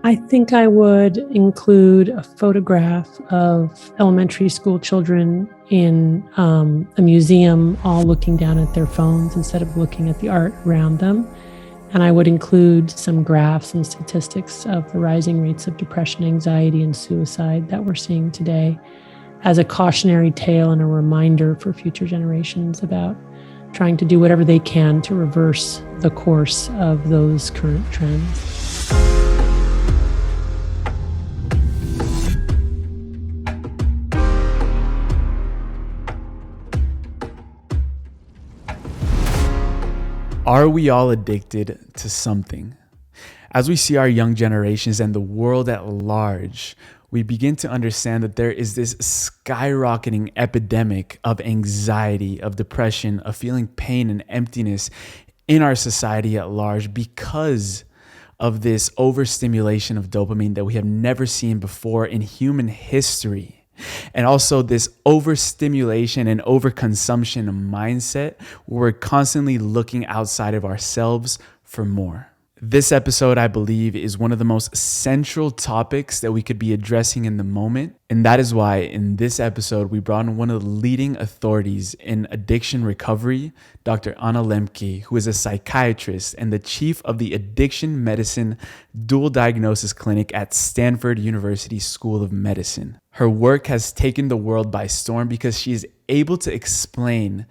I think I would include a photograph of elementary school children in a museum, all looking down at their phones instead of looking at the art around them. And I would include some graphs and statistics of the rising rates of depression, anxiety, and suicide that we're seeing today as a cautionary tale and a reminder for future generations about trying to do whatever they can to reverse the course of those current trends. Are we all addicted to something? As we see our young generations and the world at large, we begin to understand that there is this skyrocketing epidemic of anxiety, of depression, of feeling pain and emptiness in our society at large because of this overstimulation of dopamine that we have never seen before in human history. And also this overstimulation and overconsumption mindset where we're constantly looking outside of ourselves for more. This episode, I believe, is one of the most central topics that we could be addressing in the moment. And that is why in this episode, we brought in one of the leading authorities in addiction recovery, Dr. Anna Lembke, who is a psychiatrist and the chief of the Addiction Medicine Dual Diagnosis Clinic at Stanford University School of Medicine. Her work has taken the world by storm because she is able to explain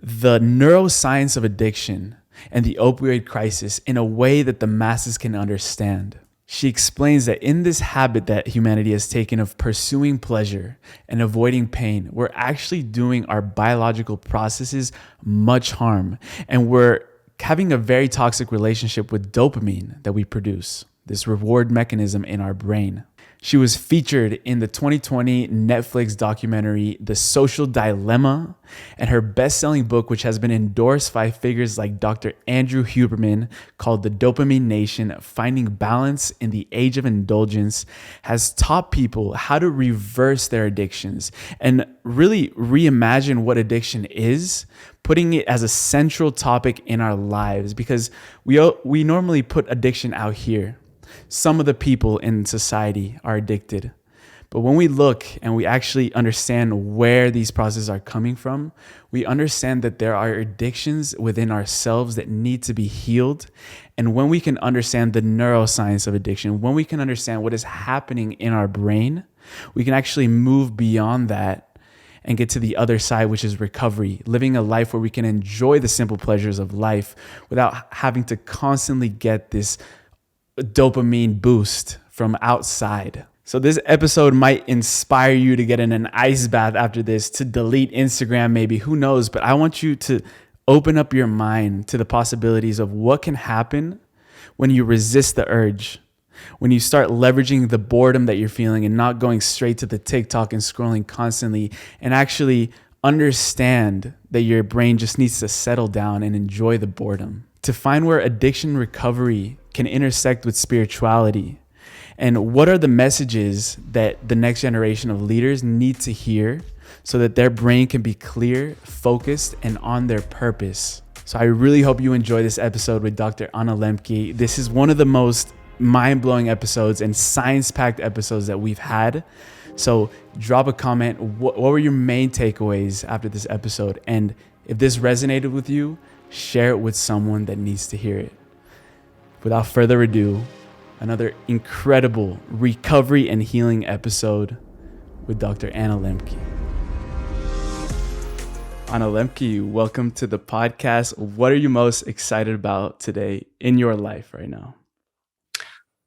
the neuroscience of addiction and the opioid crisis in a way that the masses can understand. She explains that in this habit that humanity has taken of pursuing pleasure and avoiding pain, we're actually doing our biological processes much harm. And we're having a very toxic relationship with dopamine that we produce, this reward mechanism in our brain. She was featured in the 2020 Netflix documentary, The Social Dilemma, and her best-selling book, which has been endorsed by figures like Dr. Andrew Huberman, called The Dopamine Nation, Finding Balance in the Age of Indulgence, has taught people how to reverse their addictions and really reimagine what addiction is, putting it as a central topic in our lives because we normally put addiction out here. Some of the people in society are addicted. But when we look and we actually understand where these processes are coming from, we understand that there are addictions within ourselves that need to be healed. And when we can understand the neuroscience of addiction, when we can understand what is happening in our brain, we can actually move beyond that and get to the other side, which is recovery, living a life where we can enjoy the simple pleasures of life without having to constantly get this dopamine boost from outside. So this episode might inspire you to get in an ice bath after this, to delete Instagram maybe, who knows, but I want you to open up your mind to the possibilities of what can happen when you resist the urge, when you start leveraging the boredom that you're feeling and not going straight to the TikTok and scrolling constantly, and actually understand that your brain just needs to settle down and enjoy the boredom. To find where addiction recovery can intersect with spirituality, and what are the messages that the next generation of leaders need to hear so that their brain can be clear, focused, and on their purpose. So I really hope you enjoy this episode with Dr. Anna Lembke. This is one of the most mind-blowing episodes and science-packed episodes that we've had. So drop a comment. What were your main takeaways after this episode? And if this resonated with you, share it with someone that needs to hear it. Without further ado, another incredible recovery and healing episode with Dr. Anna Lembke. Anna Lembke, welcome to the podcast. What are you most excited about today in your life right now?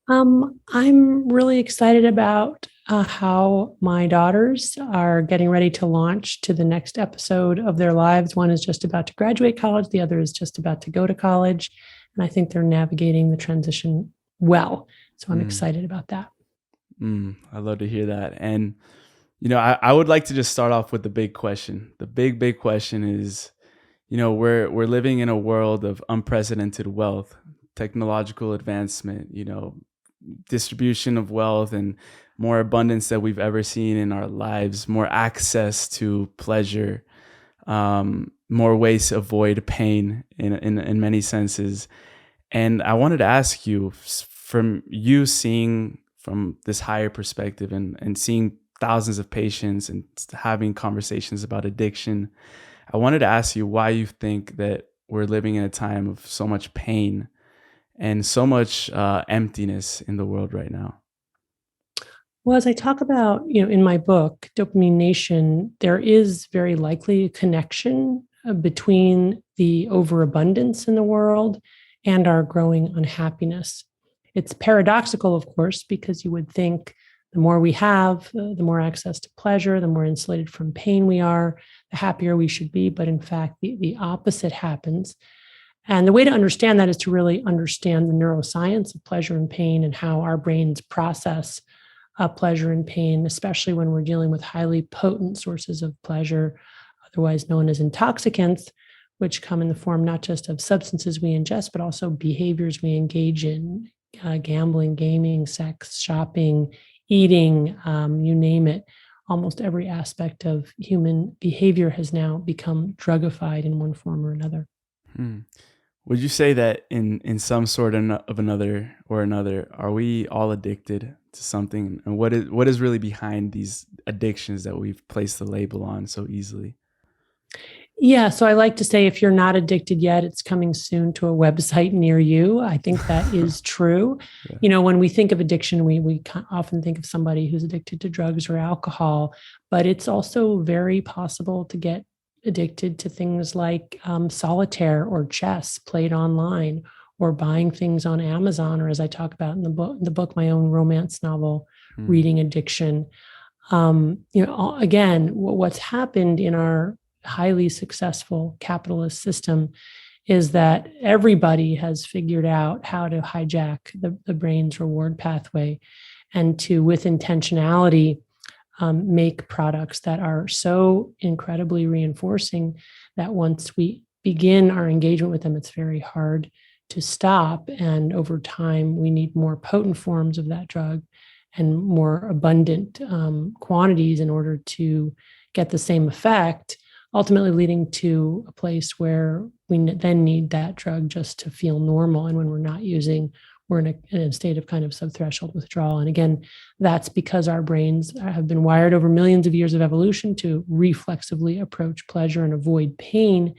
I'm really excited about how my daughters are getting ready to launch to the next episode of their lives. One is just about to graduate college. The other is just about to go to college. And I think they're navigating the transition well. So I'm excited about that. I love to hear that. And, you know, I would like to just start off with the big question. The big question is, you know, we're living in a world of unprecedented wealth, technological advancement, you know, distribution of wealth and more abundance that we've ever seen in our lives, more access to pleasure, more ways to avoid pain in many senses. And I wanted to ask you, from you seeing from this higher perspective and seeing thousands of patients and having conversations about addiction, I wanted to ask you why you think that we're living in a time of so much pain and so much emptiness in the world right now. Well, as I talk about, in my book, Dopamine Nation, there is very likely a connection between the overabundance in the world and our growing unhappiness. It's paradoxical, of course, because you would think the more we have, the more access to pleasure, the more insulated from pain we are, the happier we should be. But in fact, the opposite happens. And the way to understand that is to really understand the neuroscience of pleasure and pain and how our brains process pleasure and pain, especially when we're dealing with highly potent sources of pleasure, otherwise known as intoxicants, which come in the form not just of substances we ingest, but also behaviors we engage in, gambling, gaming, sex, shopping, eating, you name it. Almost every aspect of human behavior has now become drugified in one form or another. Would you say that in some sort of another, are we all addicted to something? And what is really behind these addictions that we've placed the label on so easily? Yeah, so I like to say if you're not addicted yet, it's coming soon to a website near you. I think that is true. Yeah. When we think of addiction, we often think of somebody who's addicted to drugs or alcohol, but it's also very possible to get addicted to things like solitaire or chess played online, or buying things on Amazon, or as I talk about in the book, my own romance novel, Reading Addiction. Again, what's happened in our highly successful capitalist system is that everybody has figured out how to hijack the brain's reward pathway and to, with intentionality, make products that are so incredibly reinforcing that once we begin our engagement with them, it's very hard to stop. And over time, we need more potent forms of that drug and more abundant quantities in order to get the same effect, ultimately leading to a place where we then need that drug just to feel normal. And when we're not using, we're in a state of kind of subthreshold withdrawal. And again, that's because our brains have been wired over millions of years of evolution to reflexively approach pleasure and avoid pain.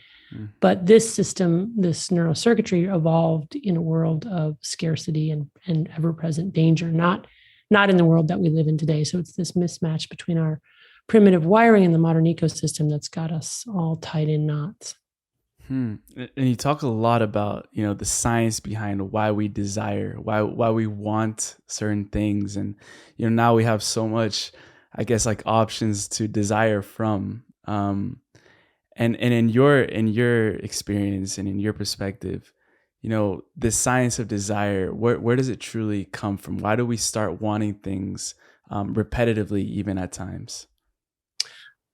But this system, this neurocircuitry, evolved in a world of scarcity and ever-present danger, not in the world that we live in today. So it's this mismatch between our primitive wiring and the modern ecosystem that's got us all tied in knots. And you talk a lot about, the science behind why we desire, why we want certain things. And, now we have so much, I guess, like options to desire from. And in your experience and in your perspective, the science of desire, where does it truly come from? Why do we start wanting things repetitively, even at times?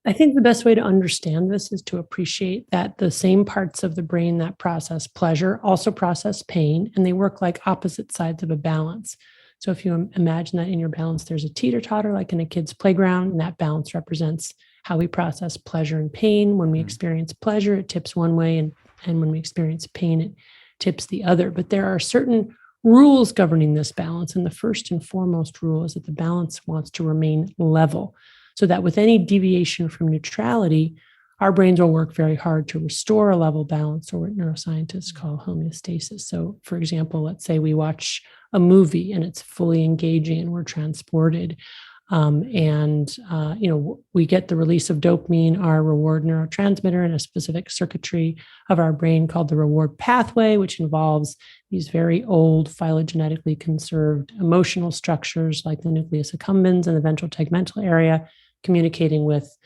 I think the best way to understand this is to appreciate that the same parts of the brain that process pleasure also process pain, and they work like opposite sides of a balance. So if you imagine that in your balance, there's a teeter-totter like in a kid's playground, and that balance represents how we process pleasure and pain. When we experience pleasure, it tips one way, and when we experience pain, it tips the other. But there are certain rules governing this balance, and the first and foremost rule is that the balance wants to remain level, so that with any deviation from neutrality, our brains will work very hard to restore a level balance, or what neuroscientists call homeostasis. So, for example, let's say we watch a movie and it's fully engaging and we're transported. We get the release of dopamine, our reward neurotransmitter, in a specific circuitry of our brain called the reward pathway, which involves these very old phylogenetically conserved emotional structures like the nucleus accumbens and the ventral tegmental area, communicating with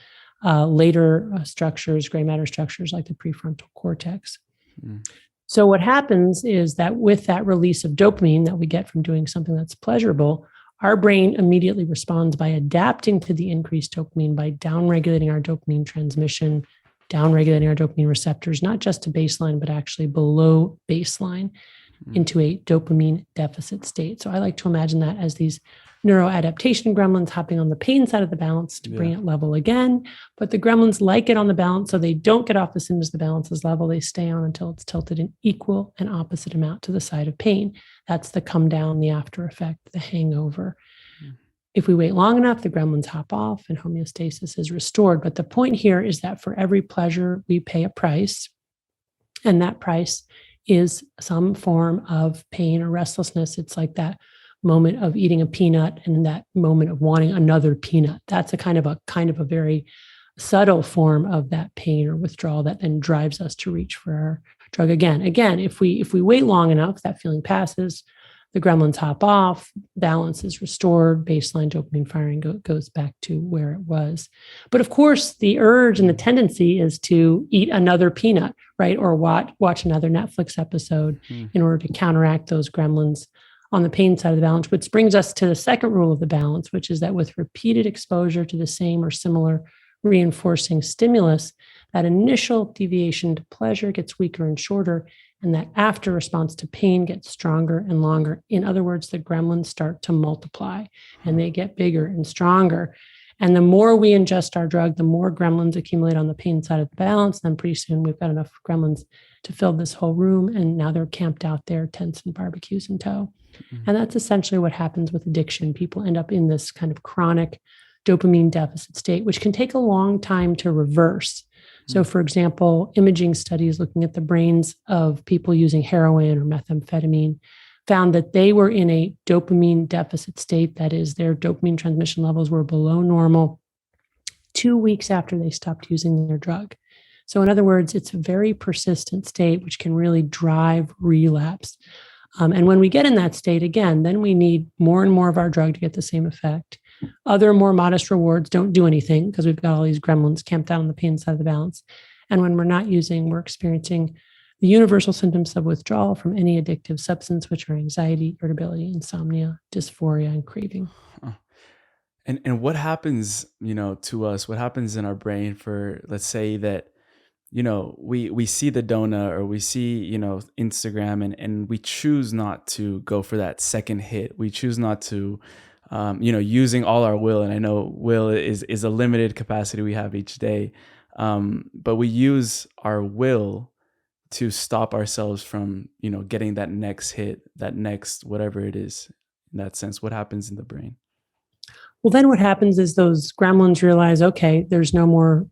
later structures, gray matter structures like the prefrontal cortex. So what happens is that with that release of dopamine that we get from doing something that's pleasurable, our brain immediately responds by adapting to the increased dopamine by downregulating our dopamine transmission, downregulating our dopamine receptors, not just to baseline, but actually below baseline. into a dopamine deficit state. So I like to imagine that as these neuroadaptation gremlins hopping on the pain side of the balance to bring it level again. But the gremlins like it on the balance, so they don't get off as soon as the balance is level. They stay on until it's tilted an equal and opposite amount to the side of pain. That's the come down, the after effect, the hangover. If we wait long enough, the gremlins hop off and homeostasis is restored. But the point here is that for every pleasure, we pay a price. And that price is some form of pain or restlessness. It's like that moment of eating a peanut and that moment of wanting another peanut. That's a kind of a very subtle form of that pain or withdrawal that then drives us to reach for our drug again. Again, if we wait long enough, that feeling passes, the gremlins hop off, balance is restored, baseline dopamine firing goes back to where it was. But of course, the urge and the tendency is to eat another peanut, right? Or watch another Netflix episode in order to counteract those gremlins on the pain side of the balance, which brings us to the second rule of the balance, which is that with repeated exposure to the same or similar reinforcing stimulus, that initial deviation to pleasure gets weaker and shorter, and that after response to pain gets stronger and longer. In other words, the gremlins start to multiply and they get bigger and stronger. And the more we ingest our drug, the more gremlins accumulate on the pain side of the balance. Then pretty soon we've got enough gremlins to fill this whole room. And now they're camped out there, tents and barbecues in tow. And that's essentially what happens with addiction. People end up in this kind of chronic dopamine deficit state, which can take a long time to reverse. So, for example, imaging studies looking at the brains of people using heroin or methamphetamine found that they were in a dopamine deficit state. That is, their dopamine transmission levels were below normal 2 weeks after they stopped using their drug. So, in other words, it's a very persistent state, which can really drive relapse. And when we get in that state again, then we need more and more of our drug to get the same effect. Other more modest rewards don't do anything because we've got all these gremlins camped out on the pain side of the balance. And when we're not using, we're experiencing the universal symptoms of withdrawal from any addictive substance, which are anxiety, irritability, insomnia, dysphoria, and craving. And what happens, to us? What happens in our brain for, let's say that, we see the donut or we see, Instagram and we choose not to go for that second hit. We choose not to, using all our will. And I know will is a limited capacity we have each day. But we use our will to stop ourselves from, getting that next hit, that next, whatever it is. In that sense, what happens in the brain? Well, then what happens is those gremlins realize, okay, there's no more,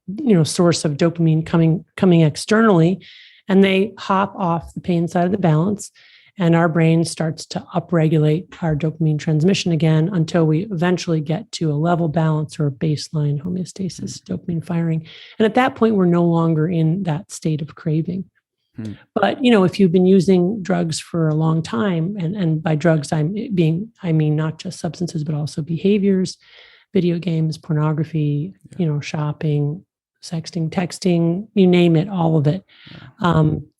source of dopamine coming externally, and they hop off the pain side of the balance, and our brain starts to upregulate our dopamine transmission again until we eventually get to a level balance or a baseline homeostasis, dopamine firing. And at that point, we're no longer in that state of craving. But, if you've been using drugs for a long time, and by drugs, I mean, not just substances, but also behaviors, video games, pornography, shopping, sexting, texting, you name it, all of it.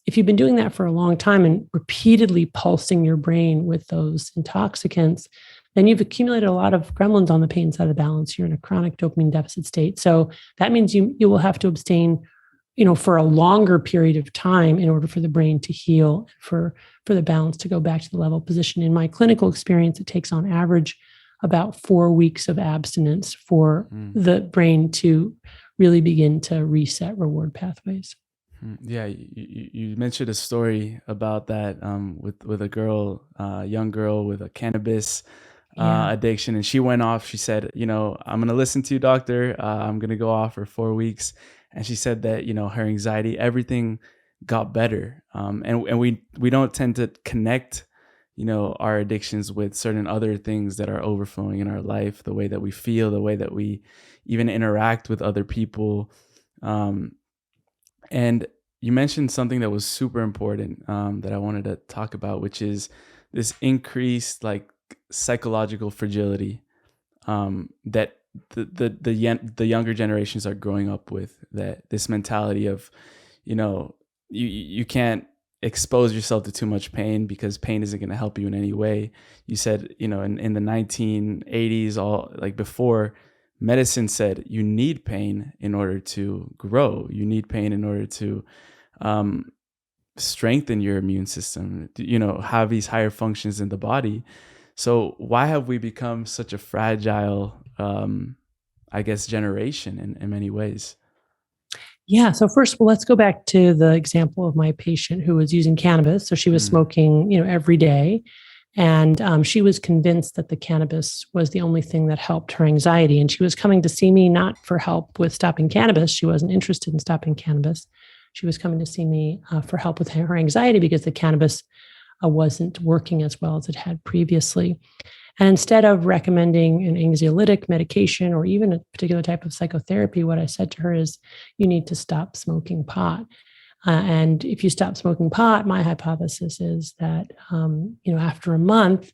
If you've been doing that for a long time and repeatedly pulsing your brain with those intoxicants, then you've accumulated a lot of gremlins on the pain side of the balance. You're in a chronic dopamine deficit state. So that means you will have to abstain for a longer period of time in order for the brain to heal, for the balance to go back to the level position. In my clinical experience, it takes on average about 4 weeks of abstinence for the brain to really begin to reset reward pathways. Yeah, you mentioned a story about that with a girl, young girl with a cannabis addiction, and she went off. She said, I'm going to listen to you, doctor. I'm going to go off for 4 weeks. And she said that, her anxiety, everything got better. And we don't tend to connect, our addictions with certain other things that are overflowing in our life, the way that we feel, the way that we even interact with other people. And you mentioned something that was super important that I wanted to talk about, which is this increased psychological fragility that the younger generations are growing up with, that this mentality of, you can't expose yourself to too much pain because pain isn't going to help you in any way. You said, in the 1980s, all before, medicine said you need pain in order to grow. You need pain in order to strengthen your immune system, have these higher functions in the body. So why have we become such a fragile, I guess, generation in many ways? Yeah. So first of all, let's go back to the example of my patient who was using cannabis. So she was smoking, every day. And she was convinced that the cannabis was the only thing that helped her anxiety. And she was coming to see me not for help with stopping cannabis. She wasn't interested in stopping cannabis. She was coming to see me for help with her anxiety because the cannabis wasn't working as well as it had previously. And instead of recommending an anxiolytic medication or even a particular type of psychotherapy, what I said to her is, you need to stop smoking pot. And if you stop smoking pot, my hypothesis is that, after a month,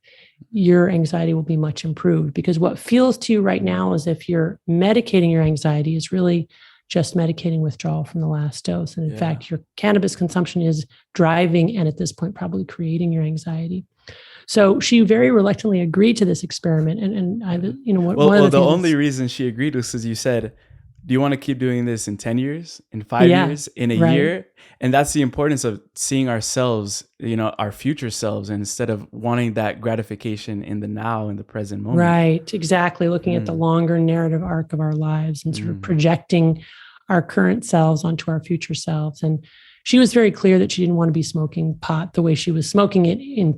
your anxiety will be much improved, because what feels to you right now as if you're medicating your anxiety is really just medicating withdrawal from the last dose. And in fact, your cannabis consumption is driving and at this point, probably creating your anxiety. So she very reluctantly agreed to this experiment. And I, the only reason she agreed was because you said, do you want to keep doing this in 10 years, in 5 years, in a year? And that's the importance of seeing ourselves, our future selves, instead of wanting that gratification in the now, in the present moment. Right, exactly. Looking at the longer narrative arc of our lives and sort of projecting our current selves onto our future selves. And she was very clear that she didn't want to be smoking pot the way she was smoking it in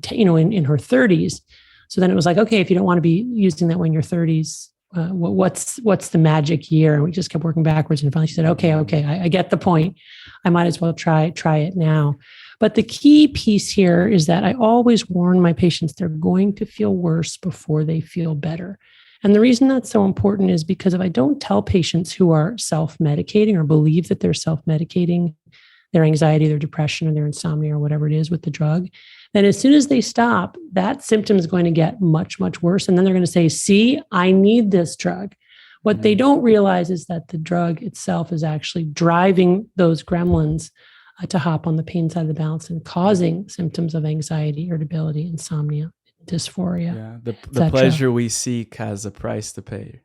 her 30s. So then it was like, okay, if you don't want to be using that when you're 30s, what's the magic year? And we just kept working backwards. And finally she said, okay, I get the point. I might as well try it now. But the key piece here is that I always warn my patients they're going to feel worse before they feel better. And the reason that's so important is because if I don't tell patients who are self-medicating or believe that they're self-medicating their anxiety, their depression, or their insomnia, or whatever it is with the drug, then as soon as they stop, that symptom is going to get much, much worse. And then they're going to say, see, I need this drug. What they don't realize is that the drug itself is actually driving those gremlins to hop on the pain side of the balance and causing symptoms of anxiety, irritability, insomnia, dysphoria. Yeah, the pleasure we seek has a price to pay.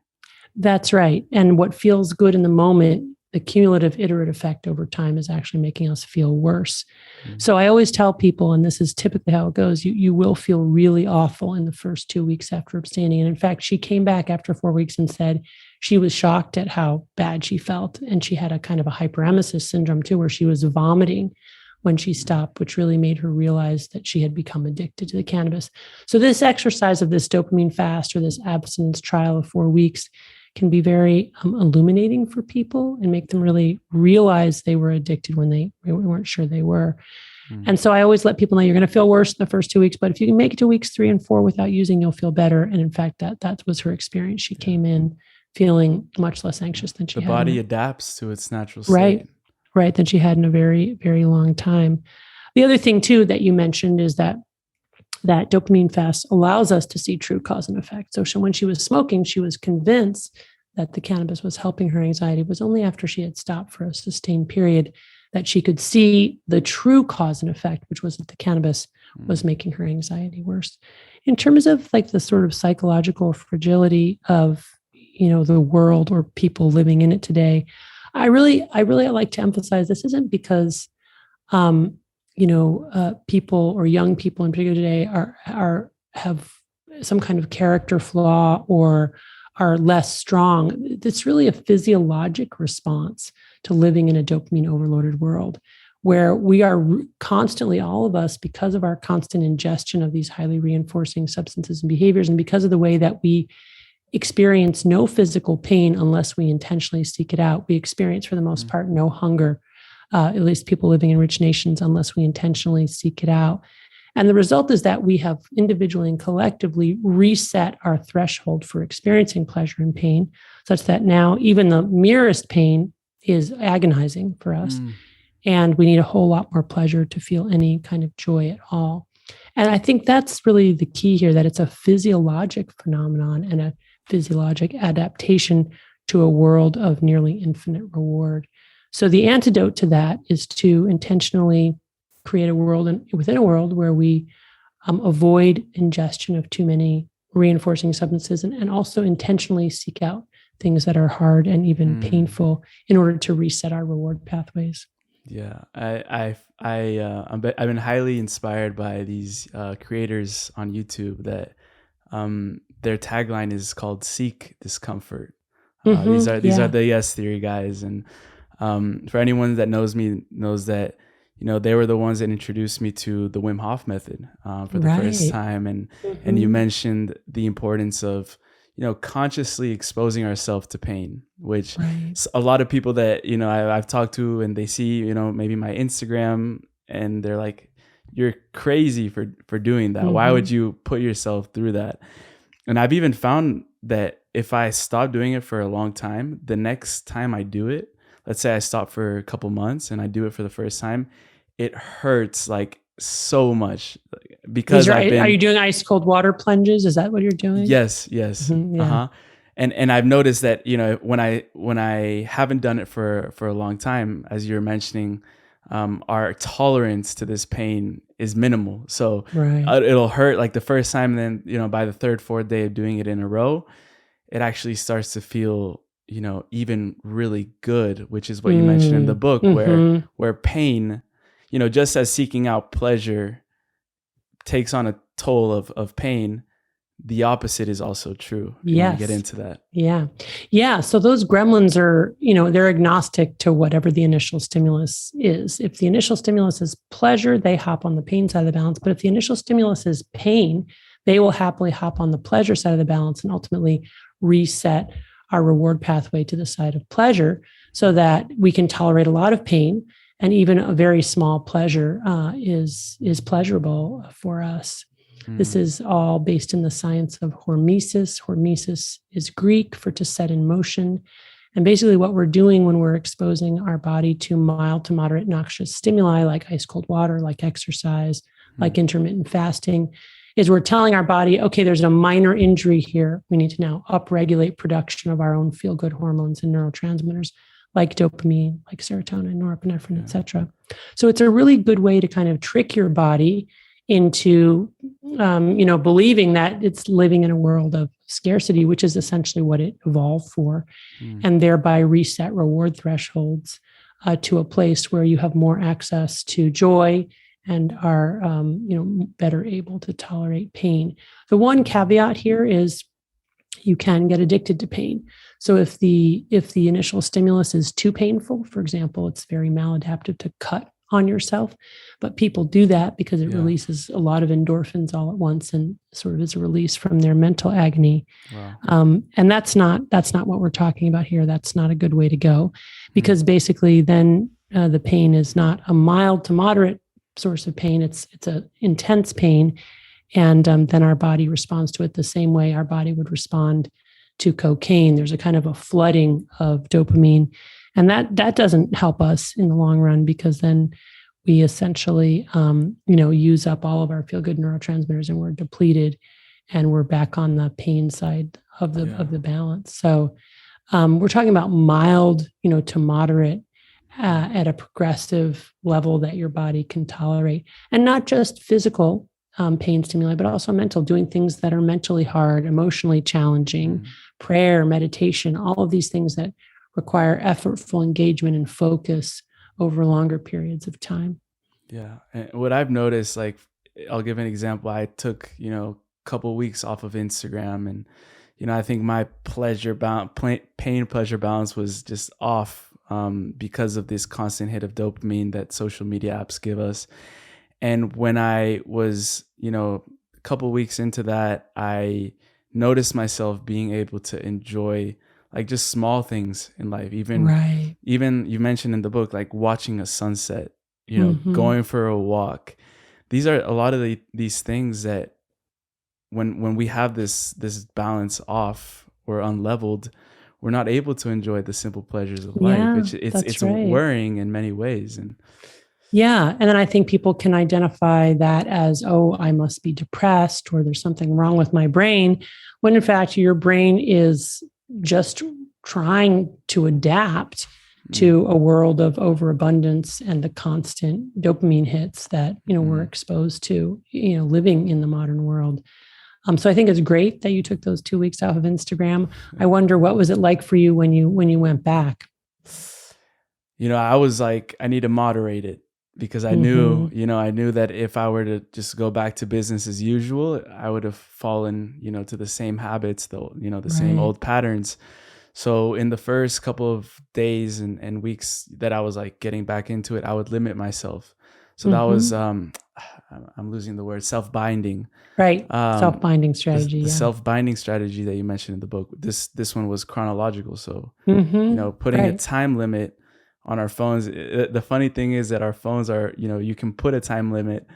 That's right. And what feels good in the moment, the cumulative iterative effect over time is actually making us feel worse. So I always tell people, and this is typically how it goes, you will feel really awful in the first 2 weeks after abstaining. And in fact, she came back after 4 weeks and said she was shocked at how bad she felt. And she had a kind of a hyperemesis syndrome too, where she was vomiting when she stopped, which really made her realize that she had become addicted to the cannabis. So this exercise of this dopamine fast or this abstinence trial of 4 weeks can be very illuminating for people and make them really realize they were addicted when they weren't sure they were. And so I always let people know you're going to feel worse in the first 2 weeks, but if you can make it to weeks 3 and 4 without using, you'll feel better. And in fact, that was her experience. She came in feeling much less anxious than she had. The body adapts to its natural state. Right, than she had in a very, very long time. The other thing too that you mentioned is that dopamine fast allows us to see true cause and effect. So when she was smoking, she was convinced that the cannabis was helping her anxiety. It was only after she had stopped for a sustained period that she could see the true cause and effect, which was that the cannabis was making her anxiety worse. In terms of like the sort of psychological fragility of, the world or people living in it today, I really like to emphasize this isn't because, people or young people in particular today have some kind of character flaw or are less strong. It's really a physiologic response to living in a dopamine overloaded world where we are constantly, all of us, because of our constant ingestion of these highly reinforcing substances and behaviors, and because of the way that we experience no physical pain unless we intentionally seek it out. We experience, for the most part, no hunger, at least people living in rich nations, unless we intentionally seek it out. And the result is that we have individually and collectively reset our threshold for experiencing pleasure and pain, such that now even the merest pain is agonizing for us. And we need a whole lot more pleasure to feel any kind of joy at all. And I think that's really the key here, that it's a physiologic phenomenon and a physiologic adaptation to a world of nearly infinite reward. So the antidote to that is to intentionally create a world and within a world where we avoid ingestion of too many reinforcing substances and also intentionally seek out things that are hard and even painful in order to reset our reward pathways. Yeah, I've been highly inspired by these creators on YouTube that their tagline is called "Seek Discomfort." These are Yeah. the yes theory guys, and for anyone that knows me knows that they were the ones that introduced me to the Wim Hof method for the first Right. time, and you mentioned the importance of consciously exposing ourselves to pain, which Right. a lot of people that I've talked to, and they see maybe my Instagram, and they're like, "You're crazy for doing that. Why would you put yourself through that?" And I've even found that if I stop doing it for a long time, the next time I do it, let's say I stop for a couple months and I do it for the first time, it hurts like so much because Are you doing ice cold water plunges? Is that what you're doing? yes, yes. Yeah. Uh-huh. And I've noticed that, when I haven't done it for a long time, as you're mentioning, our tolerance to this pain is minimal. So Right. it'll hurt like the first time, and then, by the third, fourth day of doing it in a row, it actually starts to feel, even really good, which is what you mentioned in the book, where pain, just as seeking out pleasure takes on a toll of pain, the opposite is also true. If you want to get into that. Yeah. Yeah. So those gremlins are, they're agnostic to whatever the initial stimulus is. If the initial stimulus is pleasure, they hop on the pain side of the balance. But if the initial stimulus is pain, they will happily hop on the pleasure side of the balance and ultimately reset our reward pathway to the side of pleasure so that we can tolerate a lot of pain. And even a very small pleasure is pleasurable for us. This is all based in the science of hormesis. Hormesis is Greek for to set in motion. And basically what we're doing when we're exposing our body to mild to moderate noxious stimuli like ice cold water, like exercise, like intermittent fasting, is we're telling our body, okay, there's a minor injury here. We need to now upregulate production of our own feel-good hormones and neurotransmitters like dopamine, like serotonin, norepinephrine, et cetera. So it's a really good way to kind of trick your body into, believing that it's living in a world of scarcity, which is essentially what it evolved for, and thereby reset reward thresholds to a place where you have more access to joy and are, better able to tolerate pain. The one caveat here is you can get addicted to pain. So if the initial stimulus is too painful, for example, it's very maladaptive to cut on yourself, but people do that because it releases a lot of endorphins all at once and sort of is a release from their mental agony. Wow. And that's not what we're talking about here. That's not a good way to go, because basically then the pain is not a mild to moderate source of pain. It's a intense pain. And then our body responds to it the same way our body would respond to cocaine. There's a kind of a flooding of dopamine. And that doesn't help us in the long run, because then we essentially, use up all of our feel-good neurotransmitters and we're depleted and we're back on the pain side of the balance. So we're talking about mild, to moderate at a progressive level that your body can tolerate, and not just physical pain stimuli, but also mental, doing things that are mentally hard, emotionally challenging, prayer, meditation, all of these things that require effortful engagement and focus over longer periods of time. Yeah. And what I've noticed, like, I'll give an example. I took, a couple of weeks off of Instagram, and, I think my pain pleasure balance was just off because of this constant hit of dopamine that social media apps give us. And when I was, a couple of weeks into that, I noticed myself being able to enjoy like just small things in life. Even you mentioned in the book, like watching a sunset, going for a walk. These are a lot of these things that when we have this balance off or unleveled, we're not able to enjoy the simple pleasures of life. It's right. Worrying in many ways. And yeah. And then I think people can identify that as, oh, I must be depressed, or there's something wrong with my brain, when in fact your brain is just trying to adapt to a world of overabundance and the constant dopamine hits that, we're exposed to, living in the modern world. So I think it's great that you took those 2 weeks off of Instagram. I wonder, what was it like for you when you went back? I was like, I need to moderate it because I knew, I knew that if I were to just go back to business as usual, I would have fallen, to the same habits, the same Right. old patterns. So in the first couple of days and weeks that I was like getting back into it, I would limit myself. So that was, I'm losing the word, self-binding. Right. Um, Self-binding the, strategy. the Yeah. self-binding strategy that you mentioned in the book. This one was chronological. So, putting a Right. time limit on our phones. The funny thing is that our phones are, you can put a time limit,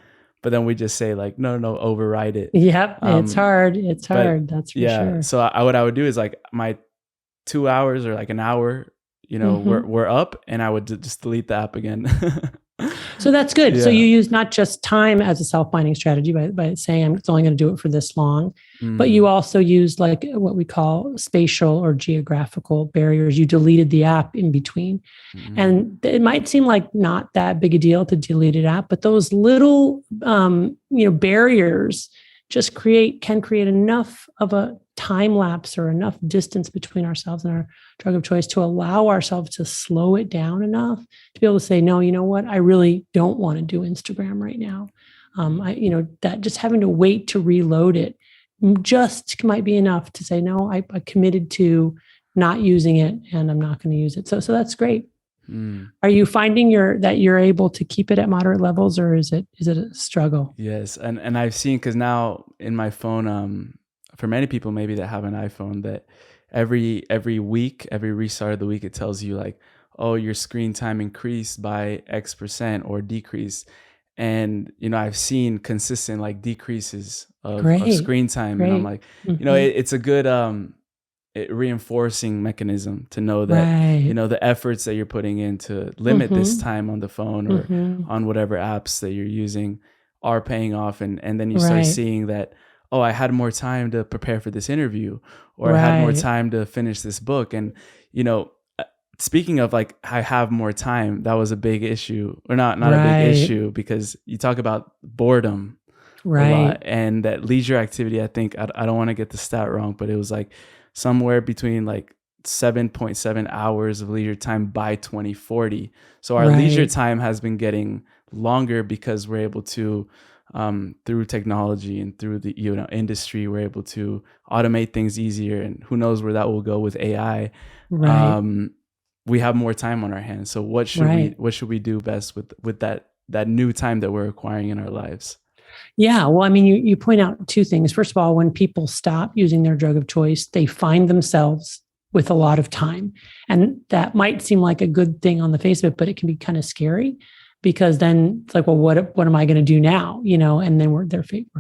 but then we just say like, no, override it. Yep. It's hard. It's But hard. That's for yeah, sure. so what I would do is like my 2 hours or like an hour, we're up, and I would just delete the app again. So that's good. So Yeah. you use not just time as a self-binding strategy by saying I'm only going to do it for this long, but you also use like what we call spatial or geographical barriers. You deleted the app in between. And it might seem like not that big a deal to delete an app, but those little barriers just can create enough of a time lapse or enough distance between ourselves and our drug of choice to allow ourselves to slow it down enough to be able to say, no, you know what? I really don't want to do Instagram right now. That just having to wait to reload it just might be enough to say, no, I committed to not using it and I'm not going to use it. So that's great. Are you finding that you're able to keep it at moderate levels, or is it a struggle? Yes. And I've seen, because now in my phone, for many people maybe that have an iPhone, that every week, every restart of the week, it tells you like, oh, your screen time increased by X% or decreased. And, I've seen consistent like decreases of screen time. Great. And I'm like, it's a good reinforcing mechanism to know that, the efforts that you're putting in to limit this time on the phone or on whatever apps that you're using are paying off. And then you start seeing that, oh, I had more time to prepare for this interview, or I had more time to finish this book. And, speaking of like, I have more time, that was a big issue, or not a big issue, because you talk about boredom a lot, and that leisure activity. I think, I don't want to get the stat wrong, but it was like somewhere between like 7.7 hours of leisure time by 2040. So our leisure time has been getting longer because we're able to, through technology and through the industry, we're able to automate things easier, and who knows where that will go with AI. We have more time on our hands. So what should we do best with that new time that we're acquiring in our lives? Yeah. Well, I mean, you point out two things. First of all, when people stop using their drug of choice, they find themselves with a lot of time. And that might seem like a good thing on the face of it, but it can be kind of scary, because then it's like, well, what am I going to do now? And then we're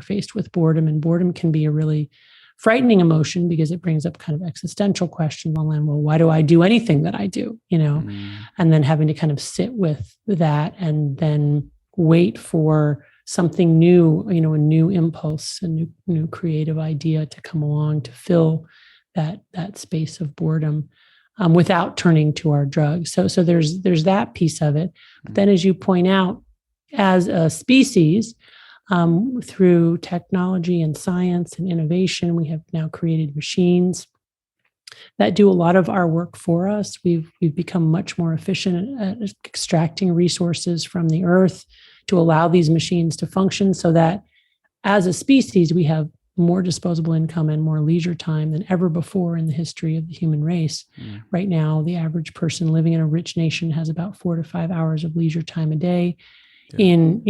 faced with boredom, and boredom can be a really frightening emotion because it brings up kind of existential questions on, well, why do I do anything that I do? And then having to kind of sit with that and then wait for something new, a new impulse, a new creative idea to come along to fill that space of boredom, without turning to our drugs. So there's that piece of it. But then, as you point out, as a species, through technology and science and innovation, we have now created machines that do a lot of our work for us. We've become much more efficient at extracting resources from the earth to allow these machines to function, so that as a species, we have more disposable income and more leisure time than ever before in the history of the human race. Right now, the average person living in a rich nation has about 4 to 5 hours of leisure time a day. In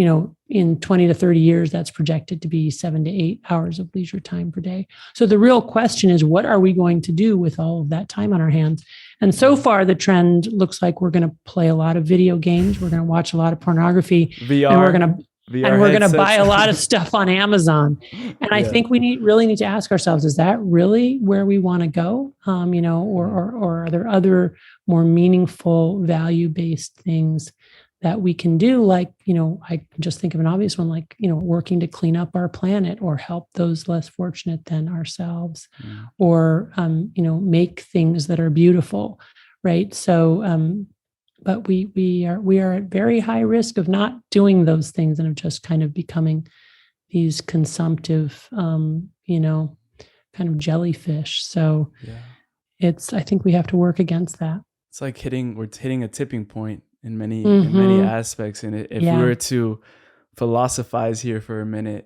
20 to 30 years, that's projected to be 7 to 8 hours of leisure time per day. So the real question is, what are we going to do with all of that time on our hands? And so far, the trend looks like we're going to play a lot of video games. We're going to watch a lot of pornography, VR, and we're going to buy a lot of headsets. stuff on Amazon. And I think we really need to ask ourselves, is that really where we want to go? Or are there other more meaningful, value-based things that we can do? Like, I just think of an obvious one, like, working to clean up our planet or help those less fortunate than ourselves, or, make things that are beautiful. Right. So, but we are at very high risk of not doing those things and of just kind of becoming these consumptive, kind of jellyfish. So I think we have to work against that. it's like we're hitting a tipping point in many Mm-hmm. aspects. And if we Yeah. were to philosophize here for a minute,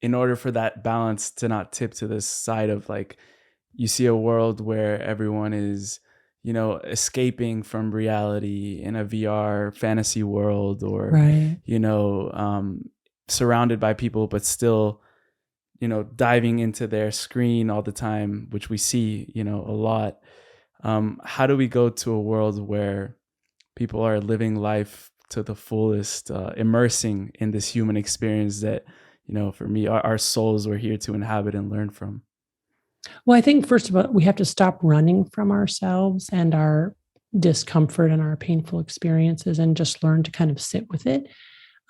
in order for that balance to not tip to this side of like, you see a world where everyone is, escaping from reality in a VR fantasy world, or, Right. surrounded by people, but still, diving into their screen all the time, which we see, a lot. How do we go to a world where people are living life to the fullest, immersing in this human experience that, for me, our souls were here to inhabit and learn from? Well, I think first of all, we have to stop running from ourselves and our discomfort and our painful experiences and just learn to kind of sit with it.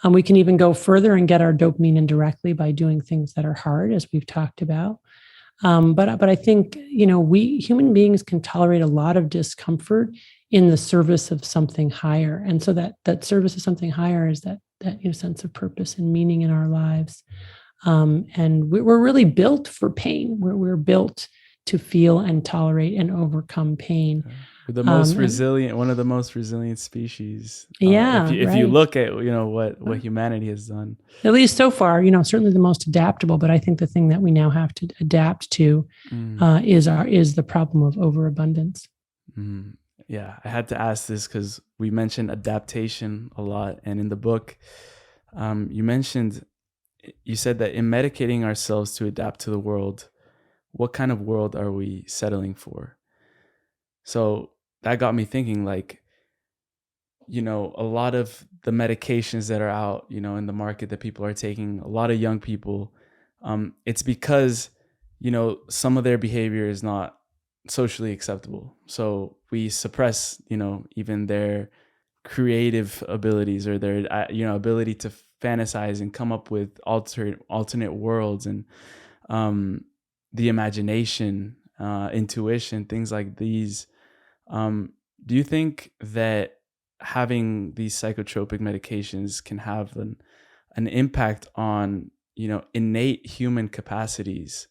We can even go further and get our dopamine indirectly by doing things that are hard, as we've talked about. But I think we human beings can tolerate a lot of discomfort in the service of something higher, and so that service of something higher is that sense of purpose and meaning in our lives. And we're really built for pain. We're built to feel and tolerate and overcome pain. We're the most resilient, one of the most resilient species. Yeah, if right. you look at what humanity has done, at least so far, certainly the most adaptable. But I think the thing that we now have to adapt to is the problem of overabundance. Yeah, I had to ask this because we mentioned adaptation a lot, and in the book, you said that in medicating ourselves to adapt to the world, what kind of world are we settling for? So that got me thinking, like, a lot of the medications that are out, in the market that people are taking, a lot of young people, it's because, some of their behavior is not socially acceptable. So we suppress, even their creative abilities, or their, ability to fantasize and come up with alternate worlds, and the imagination, intuition, things like these. Do you think that having these psychotropic medications can have an impact on, innate human capacities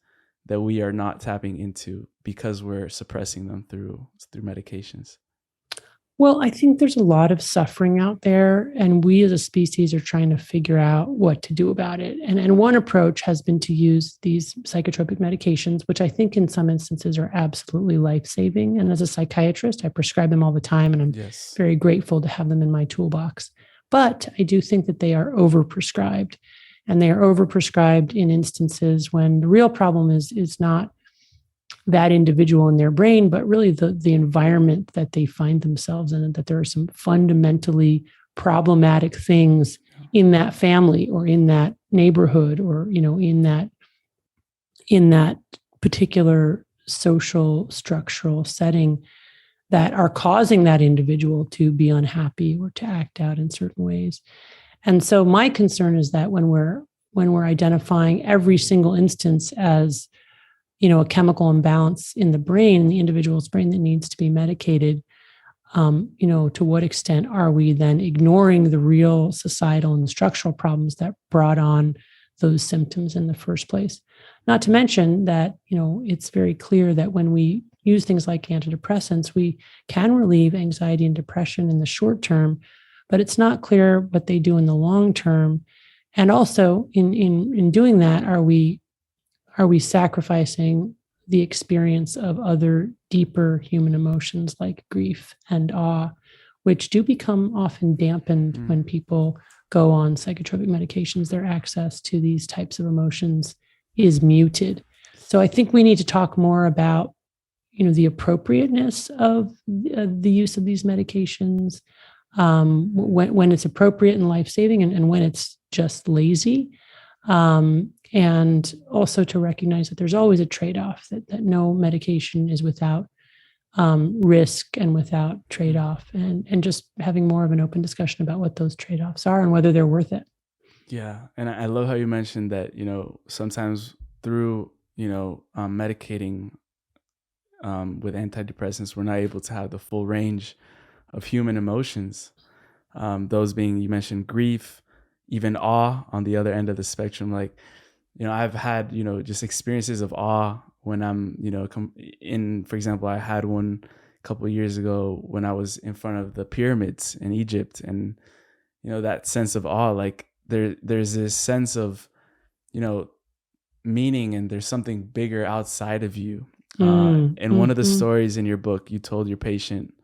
that we are not tapping into because we're suppressing them through medications? Well, I think there's a lot of suffering out there, and we as a species are trying to figure out what to do about it. And one approach has been to use these psychotropic medications, which I think in some instances are absolutely life-saving. And as a psychiatrist, I prescribe them all the time, and I'm very grateful to have them in my toolbox. But I do think that they are overprescribed, and they are overprescribed in instances when the real problem is not that individual in their brain, but really the environment that they find themselves in, and that there are some fundamentally problematic things in that family or in that neighborhood, or in that particular social structural setting that are causing that individual to be unhappy or to act out in certain ways. And so my concern is that when we're identifying every single instance as a chemical imbalance in the brain, in the individual's brain, that needs to be medicated, to what extent are we then ignoring the real societal and structural problems that brought on those symptoms in the first place? Not to mention that, it's very clear that when we use things like antidepressants, we can relieve anxiety and depression in the short term, but it's not clear what they do in the long term. And also in doing that, are we sacrificing the experience of other deeper human emotions like grief and awe, which do become often dampened when people go on psychotropic medications? Their access to these types of emotions is muted. So I think we need to talk more about, the appropriateness of the use of these medications, when it's appropriate and life-saving, and when it's just lazy. And also to recognize that there's always a trade-off, that no medication is without risk and without trade-off, and just having more of an open discussion about what those trade-offs are and whether they're worth it. Yeah. And I love how you mentioned that, sometimes through, medicating with antidepressants, we're not able to have the full range of human emotions. Those being, you mentioned grief, even awe on the other end of the spectrum. Like, I've had, just experiences of awe when I'm, for example, I had one a couple of years ago when I was in front of the pyramids in Egypt, and that sense of awe. Like there's this sense of meaning, and there's something bigger outside of you. And one of the stories in your book, you told your patient,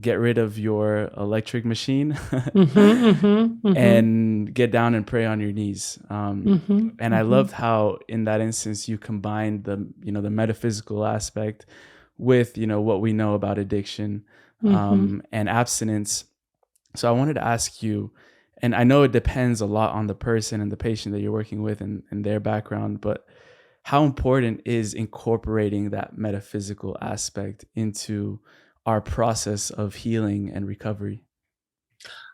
get rid of your electric machine and get down and pray on your knees. And I loved how in that instance you combined the metaphysical aspect with what we know about addiction and abstinence. So I wanted to ask you, and I know it depends a lot on the person and the patient that you're working with and their background, but how important is incorporating that metaphysical aspect into our process of healing and recovery?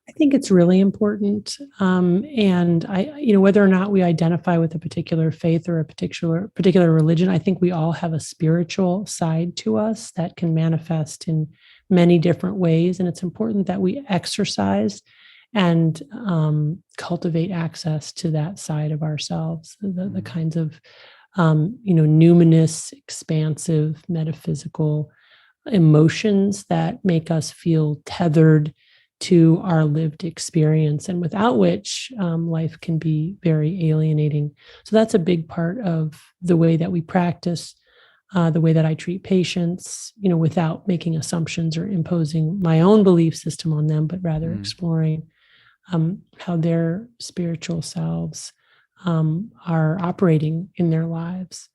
I think it's really important. And whether or not we identify with a particular faith or a particular religion, I think we all have a spiritual side to us that can manifest in many different ways. And it's important that we exercise and cultivate access to that side of ourselves, the kinds of, numinous, expansive, metaphysical emotions that make us feel tethered to our lived experience, and without which life can be very alienating. So that's a big part of the way that we practice, the way that I treat patients, without making assumptions or imposing my own belief system on them, but rather exploring how their spiritual selves are operating in their lives.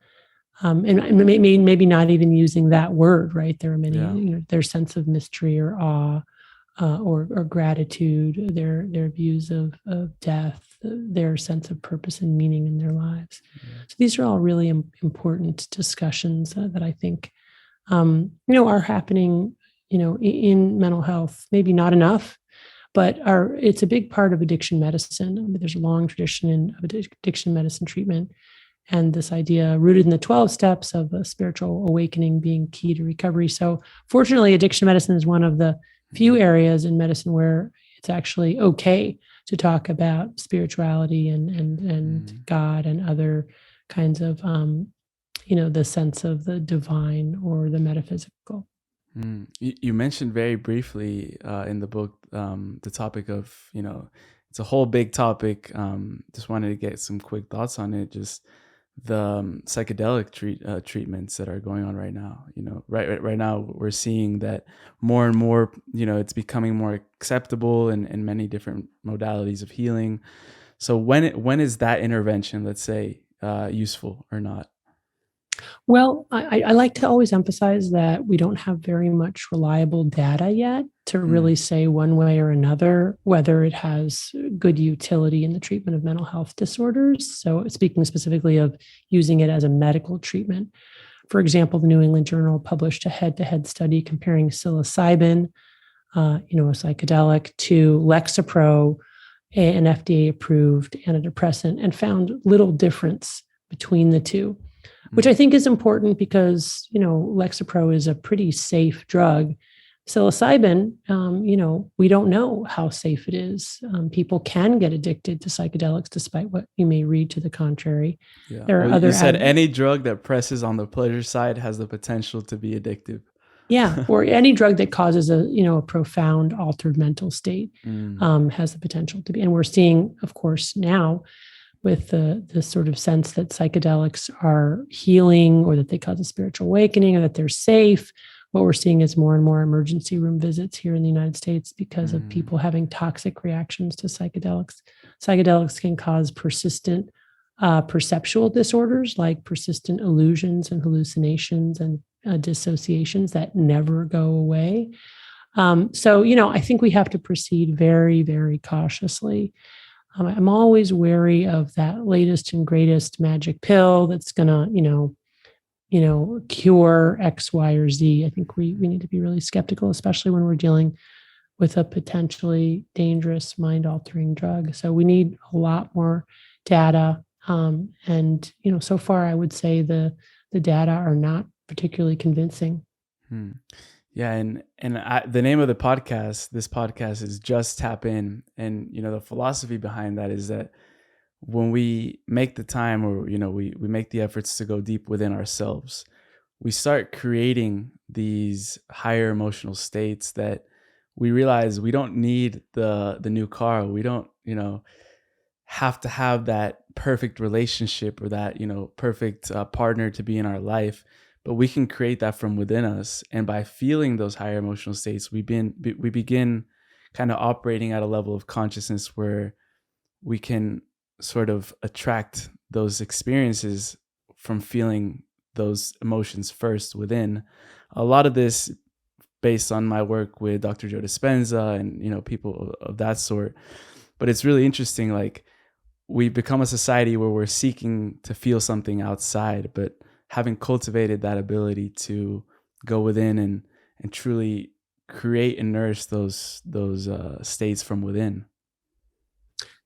And maybe not even using that word, right? There are many, their sense of mystery or awe, or gratitude, their views of death, their sense of purpose and meaning in their lives. So these are all really important discussions that I think, are happening, in mental health. Maybe not enough, but it's a big part of addiction medicine. I mean, there's a long tradition of addiction medicine treatment. And this idea rooted in the 12 steps of a spiritual awakening being key to recovery. So fortunately, addiction medicine is one of the few areas in medicine where it's actually okay to talk about spirituality and God and other kinds of, the sense of the divine or the metaphysical. You mentioned very briefly in the book the topic of, it's a whole big topic. Just wanted to get some quick thoughts on it. Just the psychedelic treatments that are going on right now. Right now we're seeing that more and more, it's becoming more acceptable in many different modalities of healing. So when is that intervention, let's say, useful or not? Well, I like to always emphasize that we don't have very much reliable data yet to really say one way or another whether it has good utility in the treatment of mental health disorders. So speaking specifically of using it as a medical treatment, for example, the New England Journal published a head-to-head study comparing psilocybin, a psychedelic, to Lexapro, an FDA-approved antidepressant, and found little difference between the two, which I think is important because, Lexapro is a pretty safe drug. Psilocybin, we don't know how safe it is. People can get addicted to psychedelics despite what you may read to the contrary. Yeah. There are other. You said any drug that presses on the pleasure side has the potential to be addictive. Yeah, or any drug that causes a profound altered mental state has the potential to be. And we're seeing, of course, now with the sort of sense that psychedelics are healing or that they cause a spiritual awakening or that they're safe. What we're seeing is more and more emergency room visits here in the United States because of people having toxic reactions to psychedelics. Psychedelics can cause persistent perceptual disorders like persistent illusions and hallucinations and dissociations that never go away. So, I think we have to proceed very, very cautiously. I'm always wary of that latest and greatest magic pill that's going to, cure X, Y, or Z. I think we need to be really skeptical, especially when we're dealing with a potentially dangerous mind-altering drug. So we need a lot more data. And, so far, I would say the data are not particularly convincing. Yeah, and the name of this podcast is Just Tap In, and the philosophy behind that is that when we make the time, or we make the efforts to go deep within ourselves, we start creating these higher emotional states that we realize we don't need the new car. We don't, have to have that perfect relationship or that, perfect partner to be in our life, but we can create that from within us. And by feeling those higher emotional states, we begin kind of operating at a level of consciousness where we can sort of attract those experiences from feeling those emotions first within. A lot of this based on my work with Dr. Joe Dispenza and people of that sort. But it's really interesting, like, we've become a society where we're seeking to feel something outside, but having cultivated that ability to go within and truly create and nourish those states from within.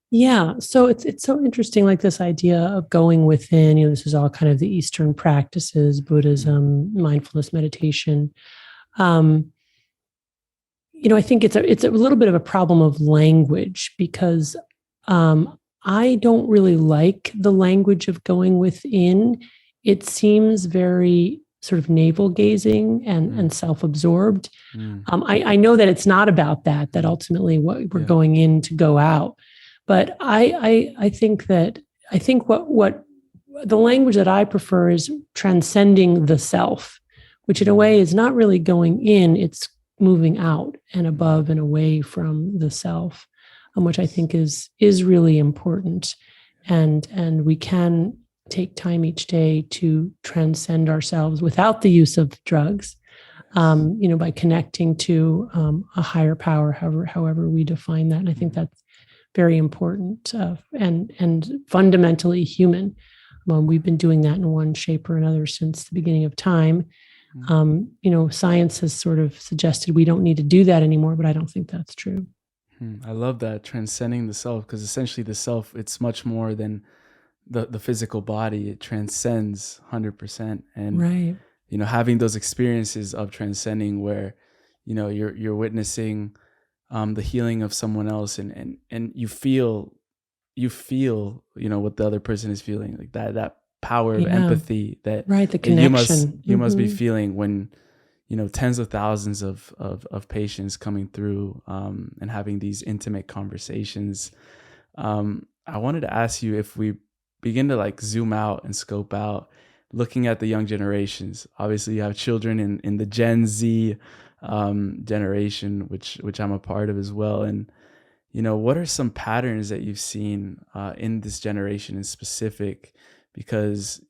Yeah, so it's so interesting, like this idea of going within. This is all kind of the Eastern practices, Buddhism, mindfulness, meditation. I think it's a little bit of a problem of language, because I don't really like the language of going within. It seems very sort of navel gazing and self-absorbed. I know that it's not about that ultimately what we're going in to go out. But I think what the language that I prefer is transcending the self, which in a way is not really going in, it's moving out and above and away from the self, which I think is really important. And we can take time each day to transcend ourselves without the use of drugs, by connecting to a higher power, however we define that. And I think that's very important and fundamentally human. We've been doing that in one shape or another since the beginning of time. Science has sort of suggested we don't need to do that anymore, but I don't think that's true. I love that, transcending the self, because essentially the self, it's much more than the physical body. It transcends 100%. And right. Having those experiences of transcending where you're witnessing the healing of someone else, and you feel what the other person is feeling, like that power of empathy that right, the connection you must be feeling when tens of thousands of patients coming through and having these intimate conversations. I wanted to ask you, if we begin to like zoom out and scope out, looking at the young generations. Obviously you have children in the Gen Z generation, which I'm a part of as well. And what are some patterns that you've seen in this generation in specific? Because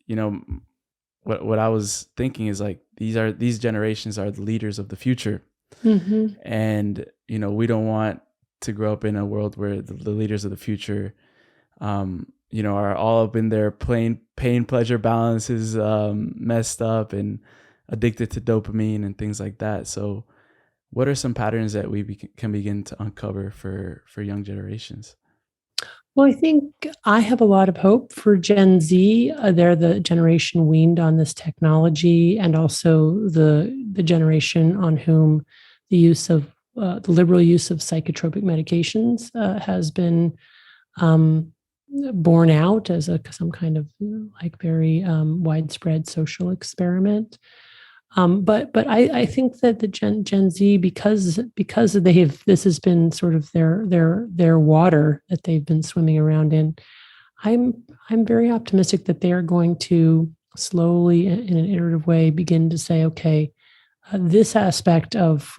what I was thinking is, like, these generations are the leaders of the future. And we don't want to grow up in a world where the leaders of the future are all up in their pain pleasure balances, messed up and addicted to dopamine and things like that. So what are some patterns that we can begin to uncover for young generations? Well, I think I have a lot of hope for Gen Z. They're the generation weaned on this technology, and also the generation on whom the use of the liberal use of psychotropic medications has been borne out as some kind of like very widespread social experiment. But I think that the Gen Z, because this has been sort of their water that they've been swimming around in. I'm very optimistic that they are going to slowly, in an iterative way, begin to say, okay, this aspect of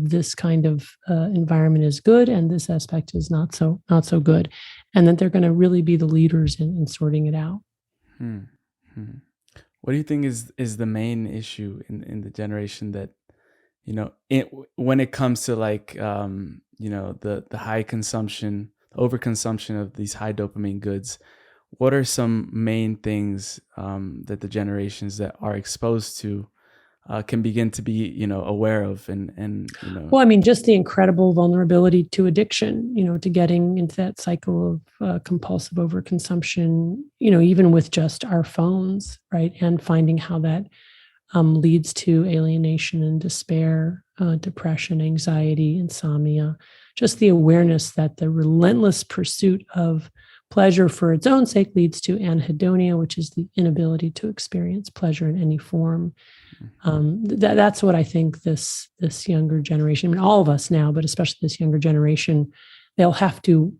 this kind of environment is good, and this aspect is not so good, and that they're going to really be the leaders in sorting it out. What do you think is the main issue in the generation that, when it comes to like, the high consumption, overconsumption of these high dopamine goods? What are some main things that the generations that are exposed to can begin to be, aware of and. Well, I mean, just the incredible vulnerability to addiction, to getting into that cycle of compulsive overconsumption, even with just our phones, right? And finding how that leads to alienation and despair, depression, anxiety, insomnia, just the awareness that the relentless pursuit of pleasure for its own sake leads to anhedonia, which is the inability to experience pleasure in any form. That's what I think this younger generation, I mean, all of us now, but especially this younger generation, they'll have to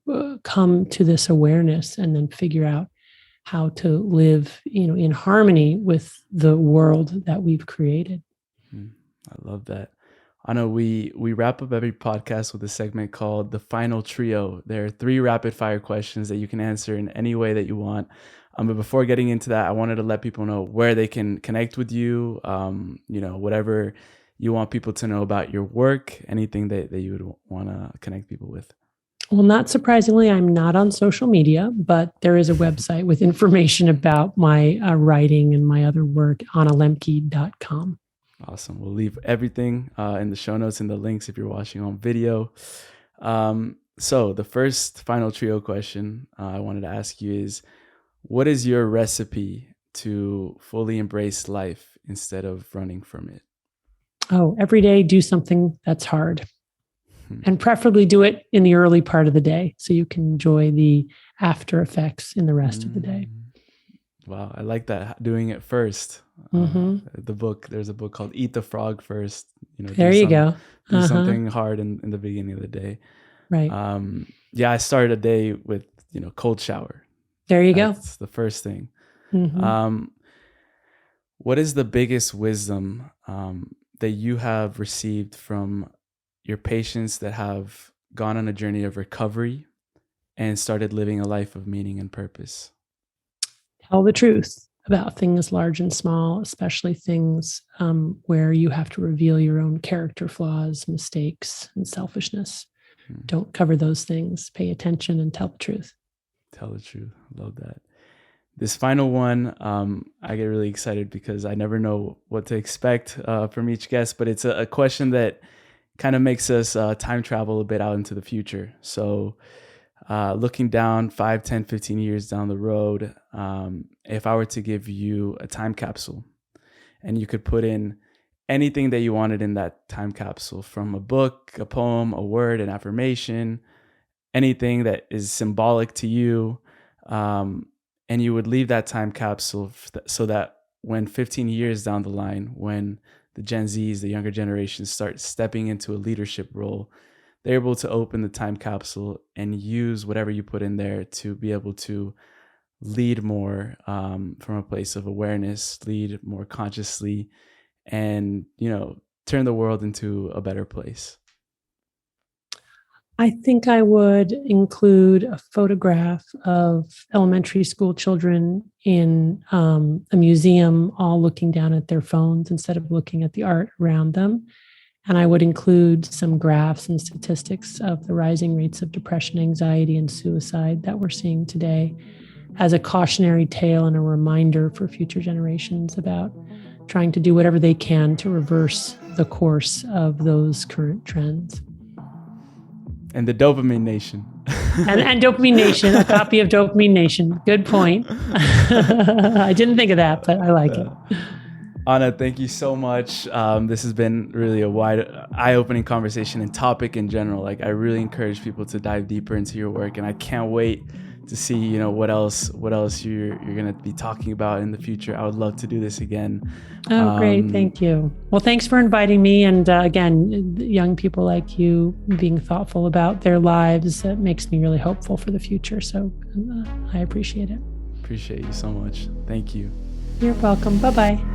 come to this awareness and then figure out how to live, in harmony with the world that we've created. I love that. I know we wrap up every podcast with a segment called the final trio. There are 3 rapid fire questions that you can answer in any way that you want. But before getting into that, I wanted to let people know where they can connect with you. Whatever you want people to know about your work, anything that you would want to connect people with. Well, not surprisingly, I'm not on social media, but there is a website with information about my writing and my other work on Lembke.com. Awesome. We'll leave everything in the show notes and the links if you're watching on video. So the first final trio question I wanted to ask you is, what is your recipe to fully embrace life instead of running from it? Oh, every day do something that's hard. And preferably do it in the early part of the day so you can enjoy the after effects in the rest of the day. Wow, I like that. Doing it first. There's a book called Eat the Frog First. There you go. Do something hard in the beginning of the day. Right. I started a day with, cold shower. There you go. That's the first thing. What is the biggest wisdom that you have received from your patients that have gone on a journey of recovery and started living a life of meaning and purpose? Tell the truth about things large and small, especially things where you have to reveal your own character flaws, mistakes, and selfishness. Don't cover those things. Pay attention and tell the truth. Tell the truth. Love that. This final one, I get really excited because I never know what to expect from each guest, but it's a question that kind of makes us time travel a bit out into the future. So looking down 5, 10, 15 years down the road, if I were to give you a time capsule and you could put in anything that you wanted in that time capsule, from a book, a poem, a word, an affirmation, anything that is symbolic to you, and you would leave that time capsule so that when 15 years down the line, when the Gen Zs, the younger generations, start stepping into a leadership role, they're able to open the time capsule and use whatever you put in there to be able to lead more from a place of awareness, lead more consciously, and, turn the world into a better place. I think I would include a photograph of elementary school children in a museum, all looking down at their phones instead of looking at the art around them. And I would include some graphs and statistics of the rising rates of depression, anxiety, and suicide that we're seeing today as a cautionary tale and a reminder for future generations about trying to do whatever they can to reverse the course of those current trends. And the Dopamine Nation. and Dopamine Nation, a copy of Dopamine Nation. Good point. I didn't think of that, but I like it. Anna, thank you so much. This has been really a wide, eye-opening conversation and topic in general. I really encourage people to dive deeper into your work, and I can't wait to see, what else you're going to be talking about in the future. I would love to do this again. Oh, great. Thank you. Well, thanks for inviting me. And again, young people like you being thoughtful about their lives, makes me really hopeful for the future. So I appreciate it. Appreciate you so much. Thank you. You're welcome. Bye-bye.